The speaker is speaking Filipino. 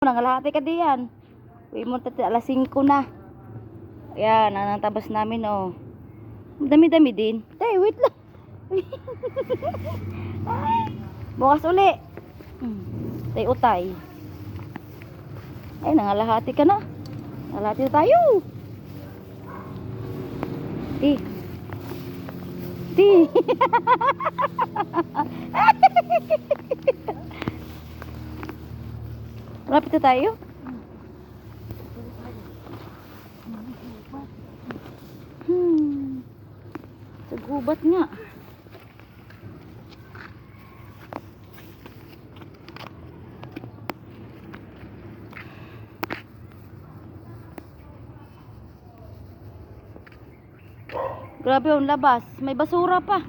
Nangalahati ka diyan. Uwi mo tati alas 5 na. Ayan, ang tabas namin oh. Dami-dami din. Tay, wait lang. Ay, bukas uli. Tay utay. Ay, nangalahati ka na. Nangalahati na tayo. Di. Di. Malapit na tayo. Sa gubat nga. Grabe yung labas. May basura pa.